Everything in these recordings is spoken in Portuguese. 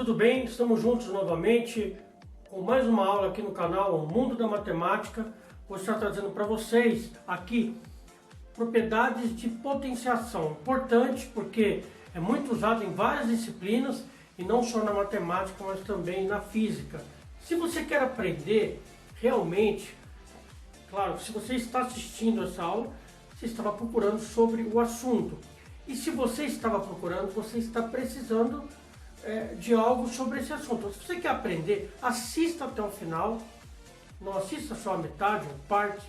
tudo bem? Estamos juntos novamente com mais uma aula aqui no canal O Mundo da Matemática. Vou estar trazendo para vocês aqui propriedades de potenciação. Importante porque é muito usado em várias disciplinas e não só na matemática, mas também na física. Se você quer aprender realmente, claro, se você está assistindo essa aula, você estava procurando sobre o assunto. E se você estava procurando, você está precisando de algo sobre esse assunto. Se você quer aprender, assista até o final. Não assista só a metade ou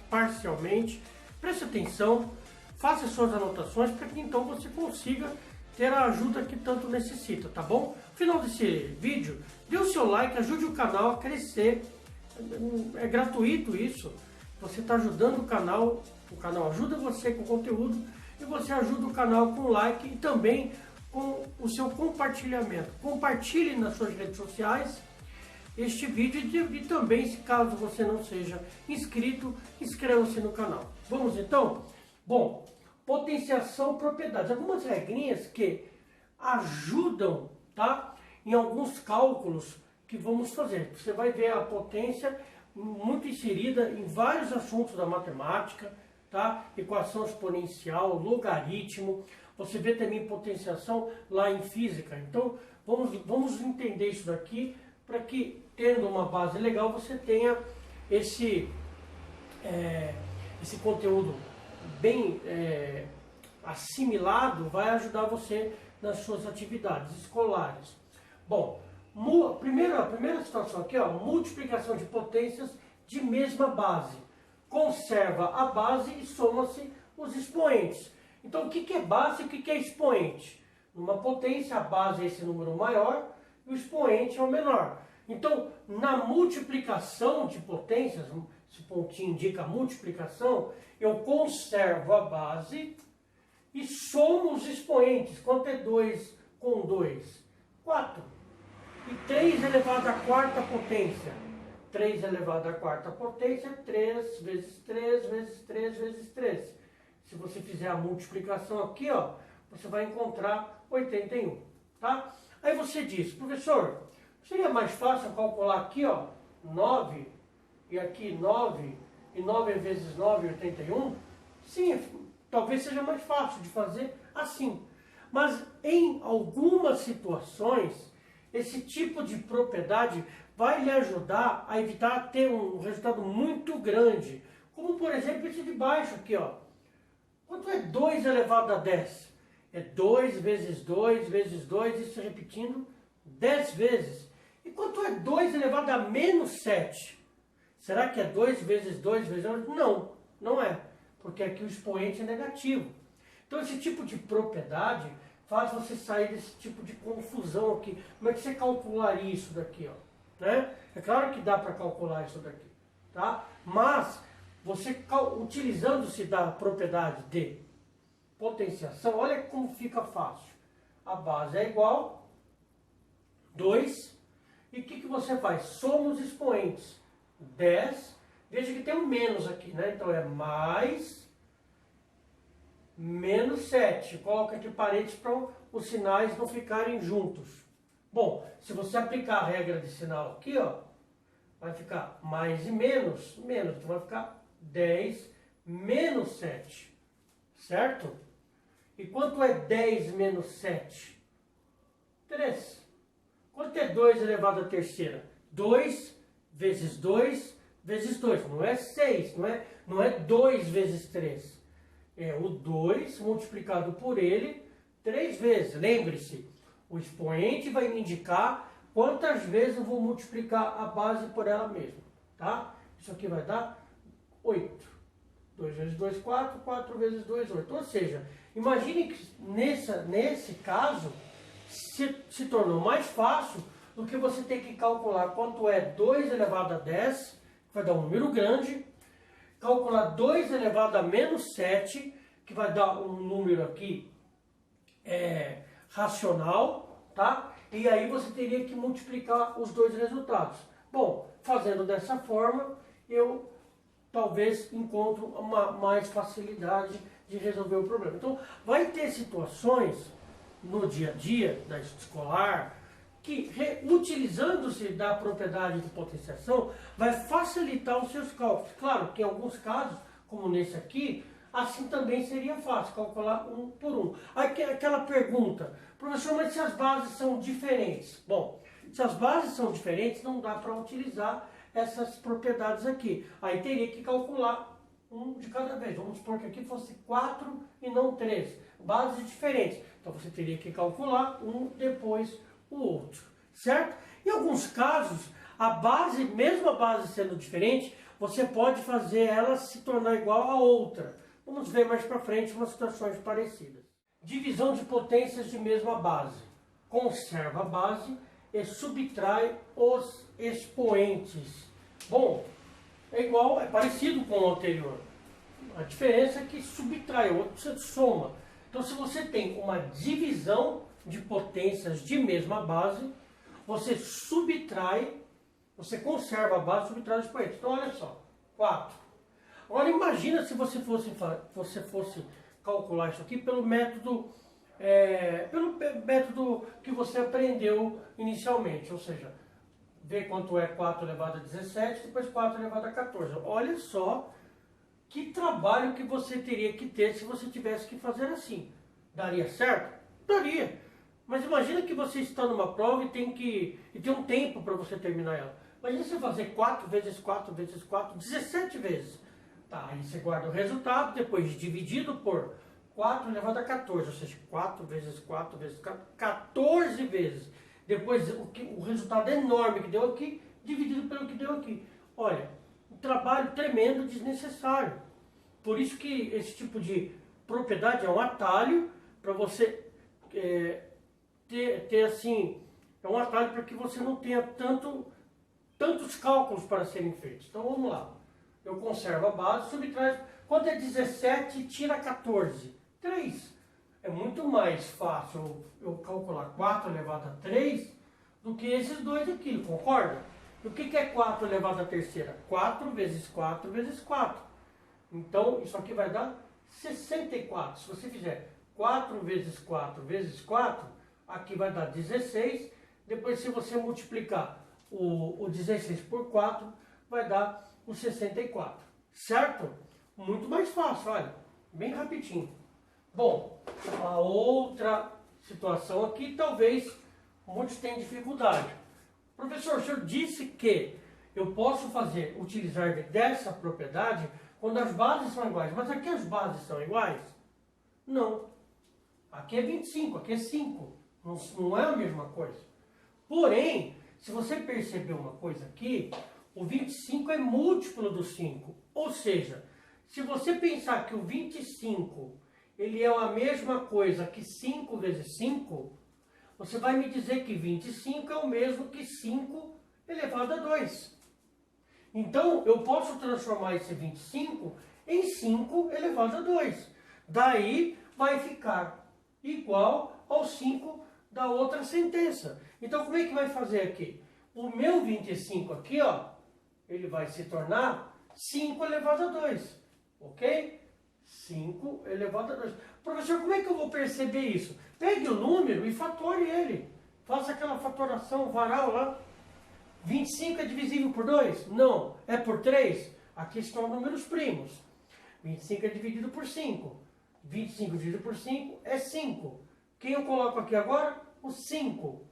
parcialmente. Preste atenção, faça suas anotações para que então você consiga ter a ajuda que tanto necessita, tá bom? No final desse vídeo, dê o seu like, ajude o canal a crescer. É gratuito isso. Você está ajudando o canal ajuda você com conteúdo e você ajuda o canal com o like e também com o seu compartilhamento. Compartilhe nas suas redes sociais este vídeo e também, se caso você não seja inscrito, inscreva-se no canal. Vamos então? Bom, potenciação, propriedades. Algumas regrinhas que ajudam, tá? Em alguns cálculos que vamos fazer. Você vai ver a potência muito inserida em vários assuntos da matemática, tá? Equação exponencial, logaritmo. Você vê também potenciação lá em física. Então, vamos entender isso daqui para que, tendo uma base legal, você tenha esse conteúdo bem assimilado, vai ajudar você nas suas atividades escolares. Bom, a primeira situação aqui, ó, multiplicação de potências de mesma base. Conserva a base e soma-se os expoentes. Então, o que é base e o que é expoente? Numa potência, a base é esse número maior e o expoente é o menor. Então, na multiplicação de potências, esse pontinho indica a multiplicação, eu conservo a base e somo os expoentes. Quanto é 2 com 2? 4. E 3 elevado à quarta potência. 3 elevado à quarta potência, 3 vezes 3 vezes 3 vezes 3. Se você fizer a multiplicação aqui, ó, você vai encontrar 81, tá? Aí você diz, professor, seria mais fácil calcular aqui, ó, 9 e aqui 9, e 9 vezes 9, 81? Sim, talvez seja mais fácil de fazer assim. Mas em algumas situações, esse tipo de propriedade vai lhe ajudar a evitar ter um resultado muito grande. Como, por exemplo, esse de baixo aqui, ó. Quanto é 2 elevado a 10? É 2 vezes 2 vezes 2, isso repetindo 10 vezes. E quanto é 2 elevado a menos 7? Será que é 2 vezes 2 vezes 2? Não, não é. Porque aqui o expoente é negativo. Então esse tipo de propriedade faz você sair desse tipo de confusão aqui. Como é que você calcularia isso daqui, ó? Né? É claro que dá para calcular isso daqui, tá? Mas você utilizando-se da propriedade de potenciação, olha como fica fácil. A base é igual, 2, e o que você faz? Soma os expoentes, 10, veja que tem um menos aqui, né? Então é mais, menos 7. Coloca aqui parênteses para os sinais não ficarem juntos. Bom, se você aplicar a regra de sinal aqui, ó, vai ficar mais e menos, menos, então vai ficar 10 menos 7, certo? E quanto é 10 menos 7? 3. Quanto é 2 elevado à terceira? 2 vezes 2 vezes 2. Não é 6, não é 2 vezes 3. É o 2 multiplicado por ele 3 vezes. Lembre-se, o expoente vai me indicar quantas vezes eu vou multiplicar a base por ela mesma. Tá? Isso aqui vai dar 8. 2 vezes 2, 4. 4 vezes 2, 8. Ou seja, imagine que nesse caso se tornou mais fácil do que você ter que calcular quanto é 2 elevado a 10, que vai dar um número grande, calcular 2 elevado a menos 7, que vai dar um número aqui racional, tá? E aí você teria que multiplicar os dois resultados. Bom, fazendo dessa forma, eu talvez encontro mais facilidade de resolver o problema. Então, vai ter situações no dia a dia da escolar, que, utilizando-se da propriedade de potenciação, vai facilitar os seus cálculos. Claro que em alguns casos, como nesse aqui, assim também seria fácil, calcular um por um. Aquela pergunta, professor, mas se as bases são diferentes? Bom, se as bases são diferentes, não dá para utilizar essas propriedades aqui. Aí teria que calcular um de cada vez. Vamos supor que aqui fosse 4 e não 3. Bases diferentes. Então você teria que calcular um depois o outro. Certo? Em alguns casos, a base, mesmo a base sendo diferente, você pode fazer ela se tornar igual a outra. Vamos ver mais para frente umas situações parecidas. Divisão de potências de mesma base. Conserva a base e subtrai os expoentes. Bom, é parecido com o anterior. A diferença é que subtrai, o outro você soma. Então, se você tem uma divisão de potências de mesma base, você subtrai, você conserva a base, subtrai os expoentes. Então, olha só, 4. Agora, imagina se você fosse calcular isso aqui pelo método que você aprendeu inicialmente, ou seja, ver quanto é 4 elevado a 17, depois 4 elevado a 14. Olha só que trabalho que você teria que ter se você tivesse que fazer assim. Daria certo? Daria. Mas imagina que você está numa prova e tem um tempo para você terminar ela. Imagina você fazer 4 vezes 4 vezes 4, 17 vezes. Tá, aí você guarda o resultado, depois dividido por 4 elevado a 14, ou seja, 4 vezes 4 vezes 4, 14 vezes. Depois o resultado enorme que deu aqui, dividido pelo que deu aqui. Olha, um trabalho tremendo, desnecessário. Por isso que esse tipo de propriedade é um atalho para você ter assim, é um atalho para que você não tenha tantos cálculos para serem feitos. Então vamos lá. Eu conservo a base, subtrai. Quando é 17, tira 14. 3. É muito mais fácil eu calcular 4 elevado a 3 do que esses dois aqui, concorda? E o que é 4 elevado a terceira? 4 vezes 4 vezes 4. Então, isso aqui vai dar 64. Se você fizer 4 vezes 4 vezes 4, aqui vai dar 16. Depois, se você multiplicar o 16 por 4, vai dar o 64. Certo? Muito mais fácil, olha. Bem rapidinho. Bom, a outra situação aqui, talvez muitos tenham dificuldade. Professor, o senhor disse que eu posso utilizar dessa propriedade quando as bases são iguais. Mas aqui as bases são iguais? Não. Aqui é 25, aqui é 5. Não é a mesma coisa. Porém, se você perceber uma coisa aqui, o 25 é múltiplo do 5. Ou seja, se você pensar que o 25 ele é a mesma coisa que 5 vezes 5, você vai me dizer que 25 é o mesmo que 5 elevado a 2. Então, eu posso transformar esse 25 em 5 elevado a 2. Daí, vai ficar igual ao 5 da outra sentença. Então, como é que vai fazer aqui? O meu 25 aqui, ó, ele vai se tornar 5 elevado a 2. Ok? 5 elevado a 2. Professor, como é que eu vou perceber isso? Pegue o número e fatore ele. Faça aquela fatoração varal lá. 25 é divisível por 2? Não. É por 3? Aqui estão números primos. 25 é dividido por 5. 25 dividido por 5 é 5. Quem eu coloco aqui agora? O 5.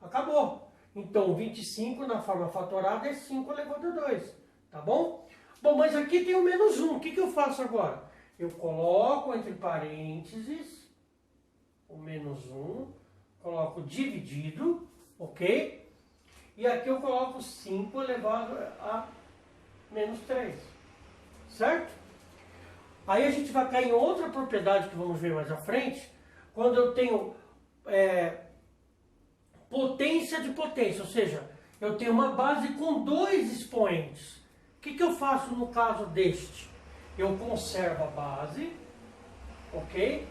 Acabou. Então, 25 na forma fatorada é 5 elevado a 2. Tá bom? Bom, mas aqui tem o menos 1. O que eu faço agora? Eu coloco entre parênteses o menos 1. Coloco dividido. Ok? E aqui eu coloco 5 elevado a menos 3. Certo? Aí a gente vai cair em outra propriedade que vamos ver mais à frente, quando eu tenho potência de potência, ou seja, eu tenho uma base com 2 expoentes. O que eu faço no caso deste? Eu conservo a base, ok?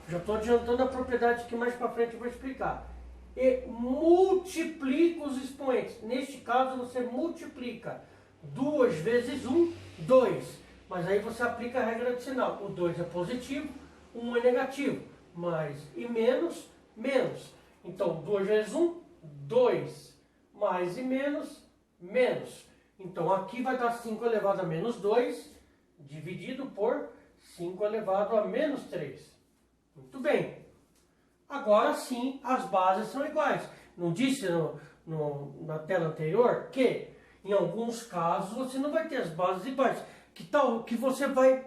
Já estou adiantando a propriedade que mais para frente eu vou explicar. E multiplico os expoentes. Neste caso você multiplica 2 vezes 1, 2. Mas aí você aplica a regra de sinal. O 2 é positivo, 1 é negativo. Mais e menos, menos. Então 2 vezes 1, 2 mais e menos, menos. Então, aqui vai dar 5 elevado a menos 2, dividido por 5 elevado a menos 3. Muito bem. Agora sim, as bases são iguais. Não disse na tela anterior que, em alguns casos, você não vai ter as bases iguais. Que você vai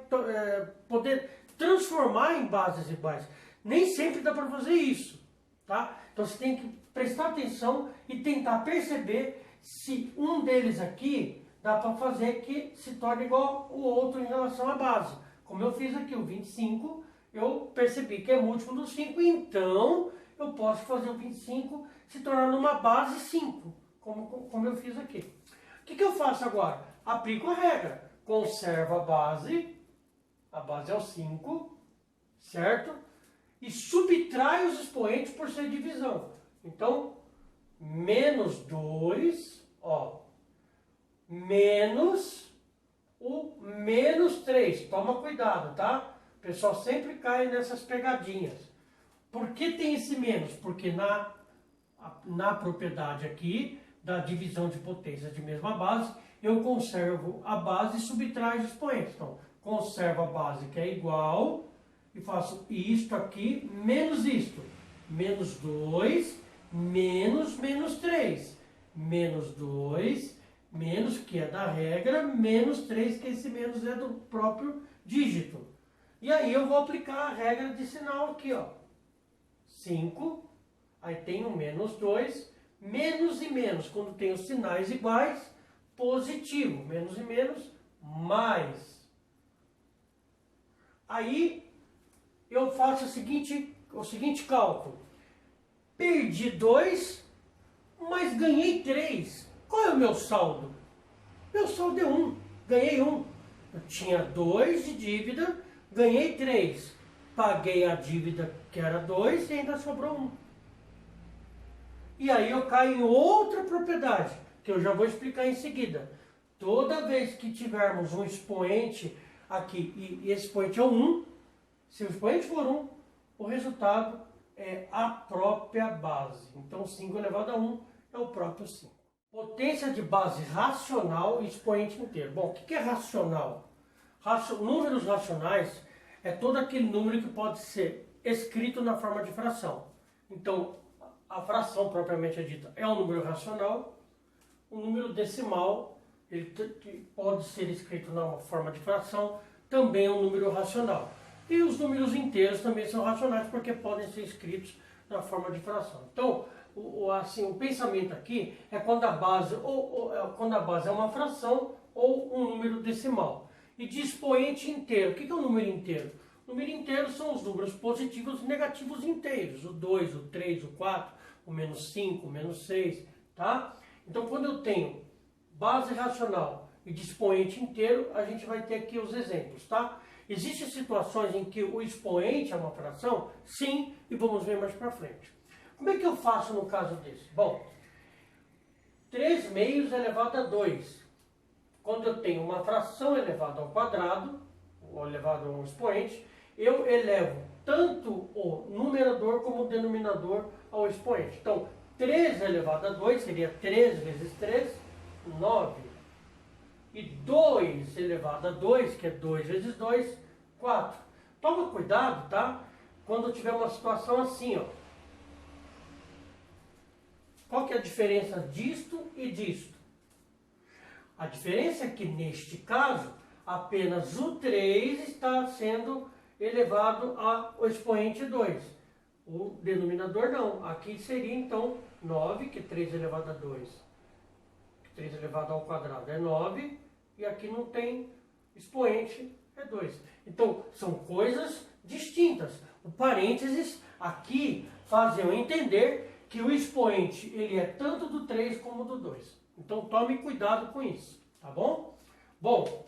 poder transformar em bases iguais. Nem sempre dá para fazer isso. Tá? Então você tem que prestar atenção e tentar perceber se um deles aqui dá para fazer que se torne igual o outro em relação à base. Como eu fiz aqui, o 25, eu percebi que é múltiplo do 5, então eu posso fazer o 25 se tornar uma base 5, como eu fiz aqui. O que eu faço agora? Aplico a regra. Conservo a base é o 5, certo? E subtraio os expoentes por ser divisão. Então, menos 2, ó, menos o menos 3. Toma cuidado, tá? O pessoal sempre cai nessas pegadinhas. Por que tem esse menos? Porque na propriedade aqui, da divisão de potências de mesma base, eu conservo a base e subtraio os expoentes. Então, conservo a base que é igual e faço isto aqui menos isto. Menos 2, menos 3. Menos 2, menos, que é da regra, menos 3, que esse menos é do próprio dígito. E aí eu vou aplicar a regra de sinal aqui, ó. 5, aí tem o menos 2, menos e menos, quando tem os sinais iguais, positivo, menos e menos, mais. Aí eu faço o seguinte cálculo. Perdi 2, mas ganhei 3. Qual é o meu saldo? Meu saldo é 1, ganhei 1. Eu tinha 2 de dívida, ganhei 3. Paguei a dívida que era 2 e ainda sobrou 1. E aí eu caio em outra propriedade, que eu já vou explicar em seguida. Toda vez que tivermos um expoente aqui, e esse expoente é o 1, se o expoente for 1, o resultado é a própria base. Então 5 elevado a 1 é o próprio 5. Potência de base racional e expoente inteiro. Bom, o que é racional? Números racionais é todo aquele número que pode ser escrito na forma de fração. Então, a fração propriamente dita é um número racional. O número decimal, ele pode ser escrito na forma de fração, também é um número racional. E os números inteiros também são racionais porque podem ser escritos na forma de fração. Então, o pensamento aqui é quando a base é uma fração ou um número decimal. E de expoente inteiro. O que é um número inteiro? O número inteiro são os números positivos e negativos inteiros. O 2, o 3, o 4, o menos 5, o menos 6, tá? Então, quando eu tenho base racional e de expoente inteiro, a gente vai ter aqui os exemplos, tá? Existem situações em que o expoente é uma fração? Sim, e vamos ver mais para frente. Como é que eu faço no caso desse? Bom, 3 meios elevado a 2. Quando eu tenho uma fração elevada ao quadrado, ou elevado a um expoente, eu elevo tanto o numerador como o denominador ao expoente. Então, 3 elevado a 2 seria 3 vezes 3, 9. E 2 elevado a 2, que é 2 vezes 2, 4. Toma cuidado, tá? Quando tiver uma situação assim, ó. Qual que é a diferença disto e disto? A diferença é que, neste caso, apenas o 3 está sendo elevado ao expoente 2. O denominador não. Aqui seria, então, 9, que 3 elevado a 2. 3 elevado ao quadrado é 9. E aqui não tem expoente, é 2. Então, são coisas distintas. O parênteses aqui faz eu entender que o expoente ele é tanto do 3 como do 2. Então, tome cuidado com isso, tá bom? Bom,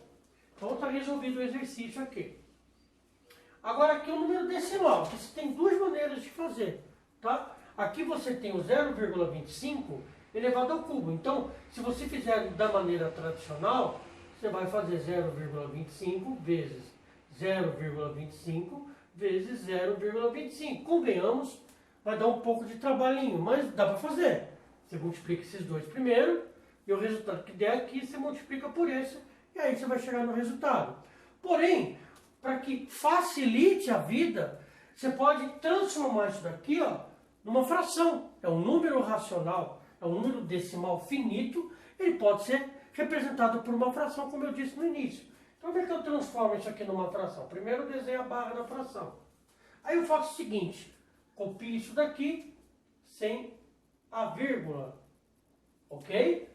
então está resolvido o exercício aqui. Agora aqui o número decimal, que você tem duas maneiras de fazer, tá? Aqui você tem o 0,25 elevado ao cubo. Então, se você fizer da maneira tradicional, você vai fazer 0,25 vezes 0,25 vezes 0,25. Convenhamos, vai dar um pouco de trabalhinho, mas dá para fazer. Você multiplica esses dois primeiro, e o resultado que der aqui, você multiplica por esse, e aí você vai chegar no resultado. Porém, para que facilite a vida, você pode transformar isso daqui, ó, numa fração. É um número racional, é um número decimal finito, ele pode ser representado por uma fração, como eu disse no início. Então, como é que eu transformo isso aqui numa fração? Primeiro eu desenho a barra da fração. Aí eu faço o seguinte, copio isso daqui sem a vírgula, ok?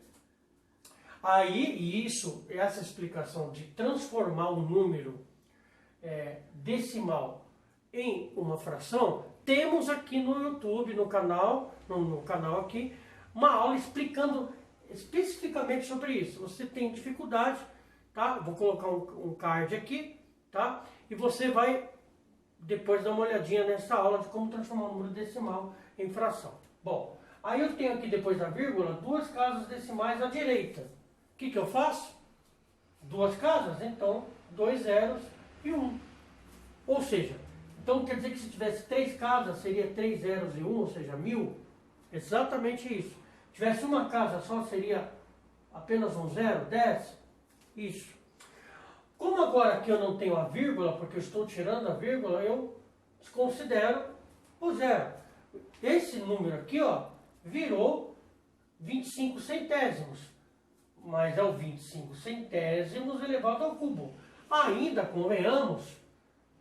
Aí, essa explicação de transformar um número decimal em uma fração, temos aqui no YouTube, no canal aqui, uma aula explicando especificamente sobre isso. Você tem dificuldade, tá? Vou colocar um card aqui, tá? E você vai depois dar uma olhadinha nessa aula de como transformar um número decimal em fração. Bom, aí eu tenho aqui depois da vírgula duas casas decimais à direita. O que eu faço? Duas casas, então 2 zeros e 1. Ou seja, então quer dizer que se tivesse 3 casas seria 3 zeros e 1, ou seja, 1000. Exatamente isso. Se tivesse uma casa só seria apenas um zero, 10. Isso. Como agora aqui eu não tenho a vírgula, porque eu estou tirando a vírgula, eu desconsidero o zero. Esse número aqui, ó, virou 25 centésimos. Mas é o 25 centésimos elevado ao cubo. Ainda, convenhamos,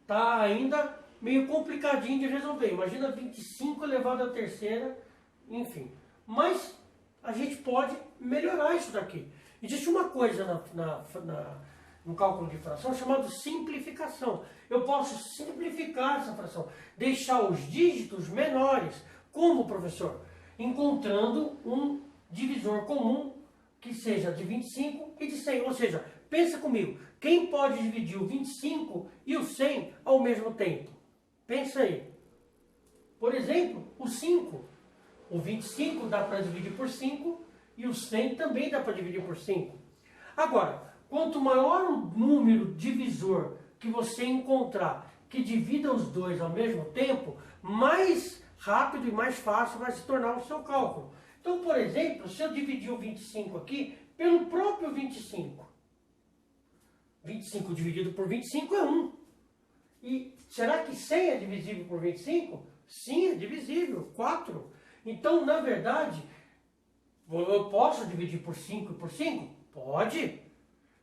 tá ainda meio complicadinho de resolver. Imagina 25 elevado à terceira, enfim. Mas a gente pode melhorar isso daqui. Existe uma coisa no cálculo de fração chamada simplificação. Eu posso simplificar essa fração, deixar os dígitos menores. Como, professor? Encontrando um divisor comum que seja de 25 e de 100. Ou seja, pensa comigo, quem pode dividir o 25 e o 100 ao mesmo tempo? Pensa aí. Por exemplo, o 5. O 25 dá para dividir por 5 e o 100 também dá para dividir por 5. Agora, quanto maior o número divisor que você encontrar que divida os dois ao mesmo tempo, mais rápido e mais fácil vai se tornar o seu cálculo. Então, por exemplo, se eu dividir o 25 aqui pelo próprio 25, 25 dividido por 25 é 1. E será que 100 é divisível por 25? Sim, é divisível, 4. Então, na verdade, eu posso dividir por 5 e por 5? Pode.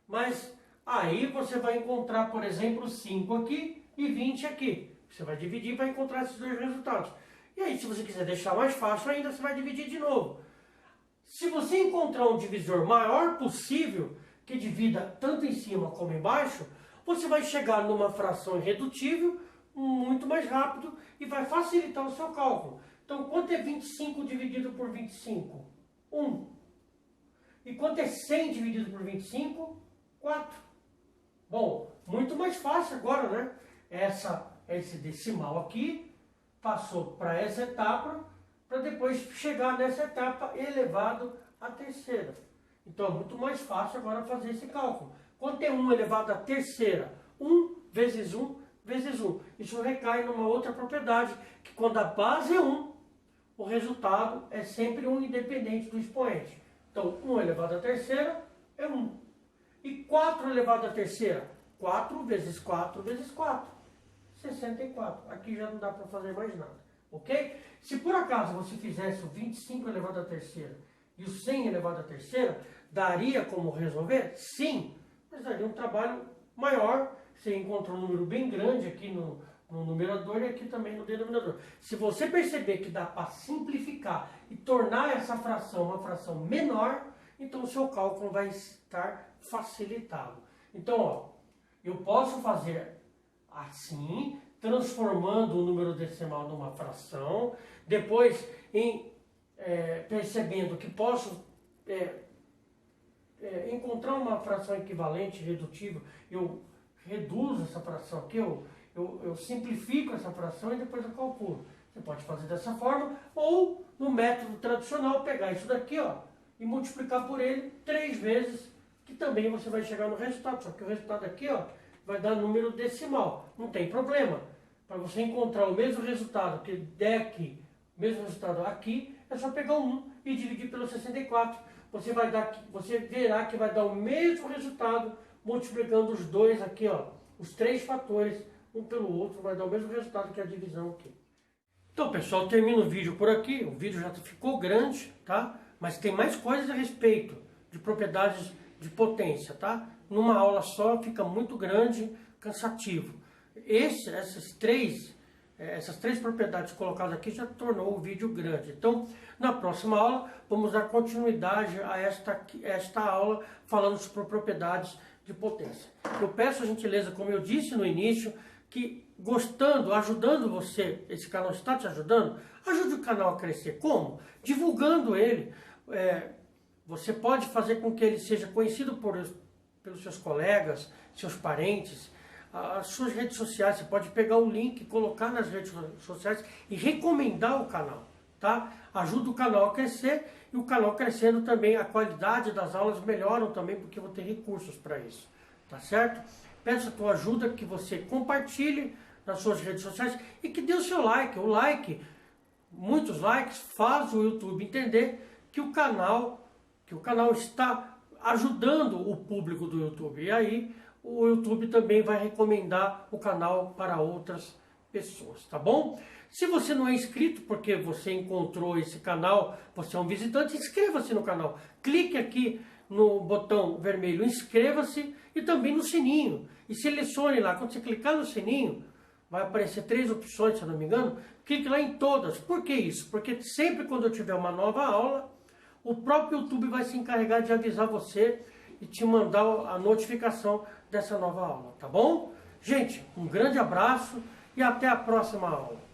Mas aí você vai encontrar, por exemplo, 5 aqui e 20 aqui. Você vai dividir e vai encontrar esses dois resultados. E aí, se você quiser deixar mais fácil ainda, você vai dividir de novo. Se você encontrar um divisor maior possível, que divida tanto em cima como embaixo, você vai chegar numa fração irredutível muito mais rápido e vai facilitar o seu cálculo. Então, quanto é 25 dividido por 25? 1. E quanto é 100 dividido por 25? 4. Bom, muito mais fácil agora, né? Esse decimal aqui passou para essa etapa, para depois chegar nessa etapa elevado à terceira. Então é muito mais fácil agora fazer esse cálculo. Quanto é 1 elevado à terceira? 1 vezes 1 vezes 1. Isso recai numa outra propriedade, que quando a base é 1, o resultado é sempre 1 independente do expoente. Então 1 elevado à terceira é 1. E 4 elevado à terceira? 4 vezes 4 vezes 4. 64. Aqui já não dá para fazer mais nada. Ok? Se por acaso você fizesse o 25 elevado à terceira e o 100 elevado à terceira, daria como resolver? Sim. Mas daria um trabalho maior. Você encontra um número bem grande aqui no numerador e aqui também no denominador. Se você perceber que dá para simplificar e tornar essa fração uma fração menor, então o seu cálculo vai estar facilitado. Então, ó, eu posso fazer assim, transformando o número decimal numa fração, depois percebendo que posso encontrar uma fração equivalente, redutível, eu reduzo essa fração aqui, eu simplifico essa fração e depois eu calculo. Você pode fazer dessa forma, ou no método tradicional, pegar isso daqui, ó, e multiplicar por ele 3 vezes, que também você vai chegar no resultado, só que o resultado aqui, ó, vai dar número decimal. Não tem problema. Para você encontrar o mesmo resultado que der aqui, o mesmo resultado aqui, é só pegar um 1 e dividir pelo 64. Você verá que vai dar o mesmo resultado multiplicando os dois aqui, ó, os três fatores, um pelo outro, vai dar o mesmo resultado que a divisão aqui. Então, pessoal, termino o vídeo por aqui. O vídeo já ficou grande, tá? Mas tem mais coisas a respeito de propriedades de potência, tá? Numa aula só fica muito grande, cansativo. Essas três propriedades colocadas aqui já tornou o vídeo grande. Então, na próxima aula, vamos dar continuidade a esta aula falando sobre propriedades de potência. Eu peço a gentileza, como eu disse no início, que gostando, ajudando você, esse canal está te ajudando, ajude o canal a crescer. Como? Divulgando ele. Você pode fazer com que ele seja conhecido pelos seus colegas, seus parentes, as suas redes sociais. Você pode pegar o link, colocar nas redes sociais e recomendar o canal, tá? Ajuda o canal a crescer, e o canal crescendo também, a qualidade das aulas melhoram também, porque eu vou ter recursos para isso, tá certo? Peço a tua ajuda, que você compartilhe nas suas redes sociais e que dê o seu like. O like, muitos likes, faz o YouTube entender que o canal está ajudando o público do YouTube. E aí o YouTube também vai recomendar o canal para outras pessoas, tá bom? Se você não é inscrito, porque você encontrou esse canal, você é um visitante, inscreva-se no canal. Clique aqui no botão vermelho inscreva-se e também no sininho. E selecione lá, quando você clicar no sininho, vai aparecer 3 opções, se eu não me engano. Clique lá em todas. Por que isso? Porque sempre quando eu tiver uma nova aula, o próprio YouTube vai se encarregar de avisar você e te mandar a notificação dessa nova aula, tá bom? Gente, um grande abraço e até a próxima aula.